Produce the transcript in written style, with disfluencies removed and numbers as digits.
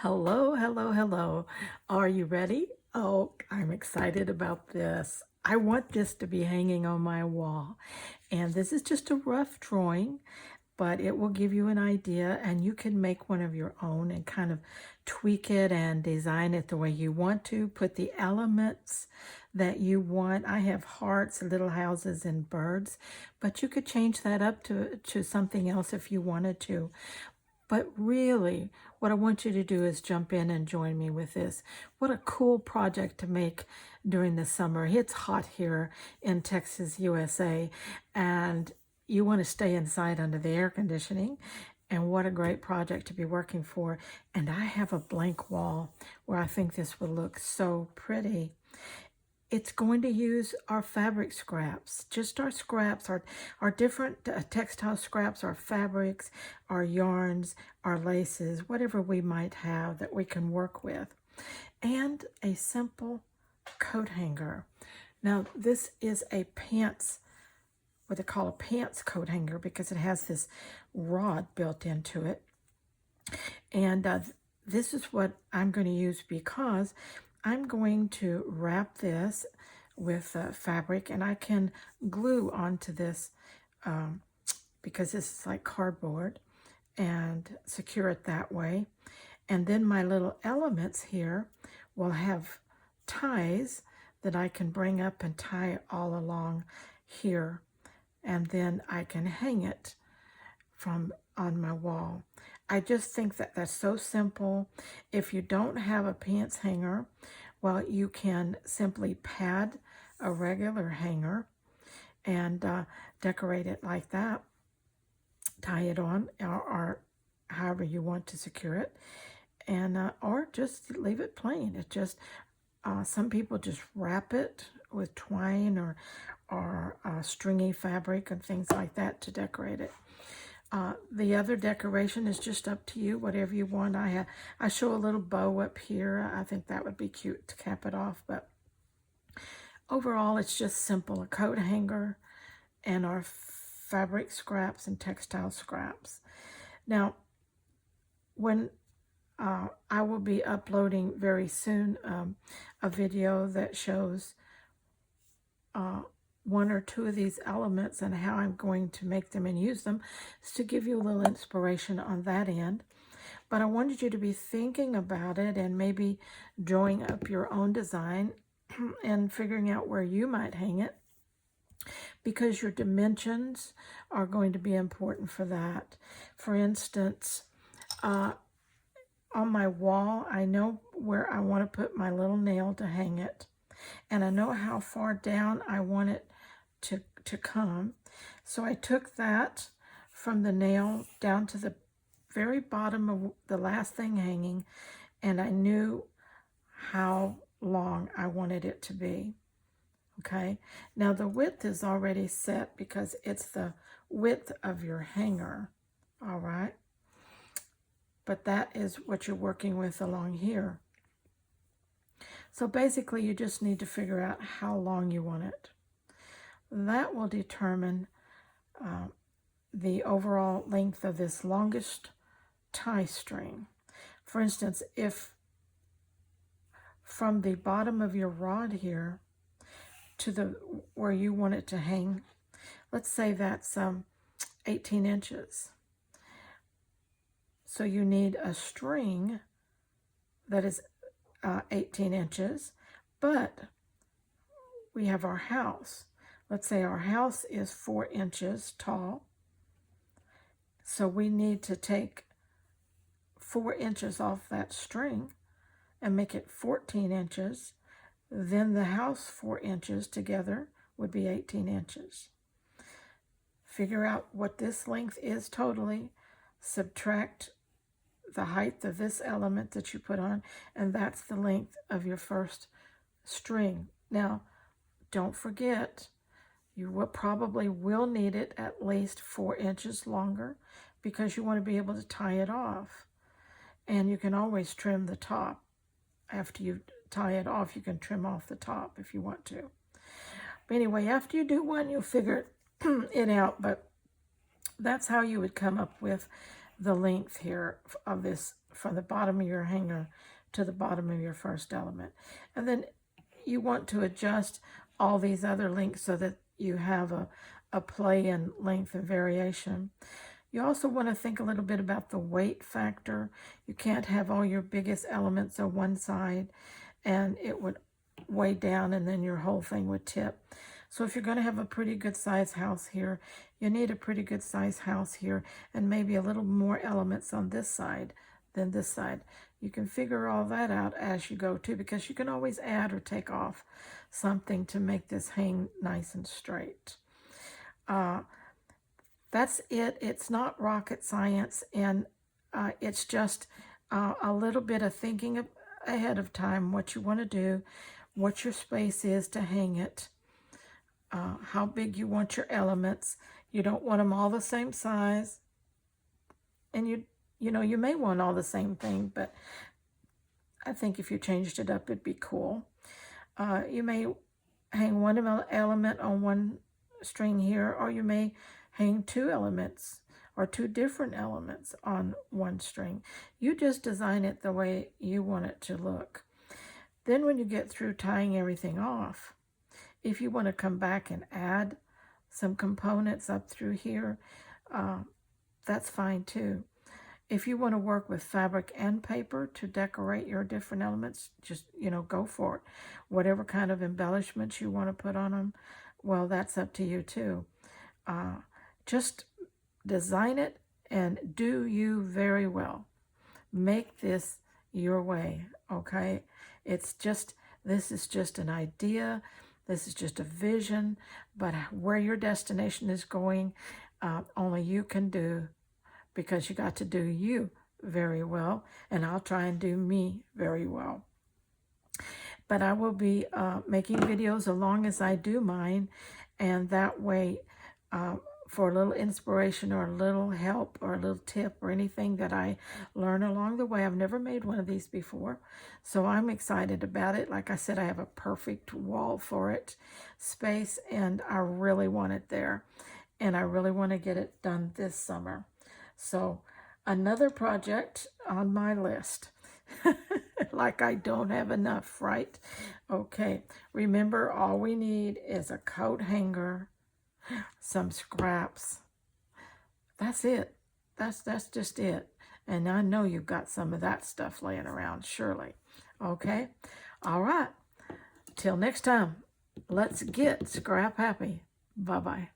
Hello, hello, hello. Are you ready? Oh, I'm excited about this. I want this to be hanging on my wall. And this is just a rough drawing, but it will give you an idea and you can make one of your own and kind of tweak it and design it the way you want to. Put the elements that you want. I have hearts, little houses, and birds, but you could change that up to something else if you wanted to. But really, what I want you to do is jump in and join me with this. What a cool project to make during the summer. It's hot here in Texas, USA, and you want to stay inside under the air conditioning. And what a great project to be working for. And I have a blank wall where I think this would look so pretty. It's going to use our fabric scraps, just our scraps, our different textile scraps, our fabrics, our yarns, our laces, whatever we might have that we can work with. And a simple coat hanger. Now, this is a pants, what they call a pants coat hanger, because it has this rod built into it. And this is what I'm going to use because I'm going to wrap this with fabric, and I can glue onto this because this is like cardboard, and secure it that way. And then my little elements here will have ties that I can bring up and tie all along here, and then I can hang it from on my wall. I just think that that's so simple. If you don't have a pants hanger, well, you can simply pad a regular hanger and decorate it like that. Tie it on, or however you want to secure it, and or just leave it plain. It just some people just wrap it with twine or stringy fabric and things like that to decorate it. The other decoration is just up to you, whatever you want. I show a little bow up here. I think that would be cute to cap it off, but overall it's just simple. A coat hanger and our fabric scraps and textile scraps. Now, when I will be uploading very soon a video that shows one or two of these elements and how I'm going to make them and use them, is to give you a little inspiration on that end. But I wanted you to be thinking about it and maybe drawing up your own design and figuring out where you might hang it, because your dimensions are going to be important for that. For instance, on my wall, I know where I want to put my little nail to hang it, and I know how far down I want it to come. So I took that from the nail down to the very bottom of the last thing hanging, and I knew how long I wanted it to be. Okay, now the width is already set because it's the width of your hanger. All right, but that is what you're working with along here. So basically you just need to figure out how long you want it. That will determine the overall length of this longest tie string. For instance, if from the bottom of your rod here to the where you want it to hang, let's say that's 18 inches. So you need a string that is 18 inches, but we have our house. Let's say our house is 4 inches tall. So we need to take 4 inches off that string and make it 14 inches. Then the house 4 inches together would be 18 inches. Figure out what this length is totally, subtract the height of this element that you put on, and that's the length of your first string. Now, don't forget, you probably will need it at least 4 inches longer because you want to be able to tie it off. And you can always trim the top. After you tie it off, you can trim off the top if you want to. But anyway, after you do one, you'll figure it out. But that's how you would come up with the length here of this from the bottom of your hanger to the bottom of your first element. And then you want to adjust all these other links so that you have a play in length and variation. You also want to think a little bit about the weight factor. You can't have all your biggest elements on one side and it would weigh down and then your whole thing would tip. So if you're going to have a pretty good size house here, you need a pretty good size house here and maybe a little more elements on this side than this side. You can figure all that out as you go too, because you can always add or take off something to make this hang nice and straight. That's it. It's not rocket science, and it's just a little bit of thinking ahead of time what you want to do, what your space is to hang it, how big you want your elements. You don't want them all the same size, and you know, you may want all the same thing, but I think if you changed it up, it'd be cool. You may hang one element on one string here, or you may hang two elements or two different elements on one string. You just design it the way you want it to look. Then when you get through tying everything off, if you want to come back and add some components up through here, that's fine too. If you want to work with fabric and paper to decorate your different elements, just, you know, go for it. Whatever kind of embellishments you want to put on them, well, that's up to you too. Just design it and do you very well. Make this your way, okay? This is just an idea. This is just a vision, but where your destination is going, only you can do, because you got to do you very well, and I'll try and do me very well. But I will be making videos along as I do mine, and that way, for a little inspiration or a little help or a little tip or anything that I learn along the way. I've never made one of these before, so I'm excited about it. Like I said, I have a perfect wall for it, space, and I really want it there. And I really want to get it done this summer. So another project on my list. Like I don't have enough, right? Okay, remember, all we need is a coat hanger, some scraps. That's it. That's just it. And I know you've got some of that stuff laying around, surely. Okay? All right. Till next time, let's get scrap happy. Bye-bye.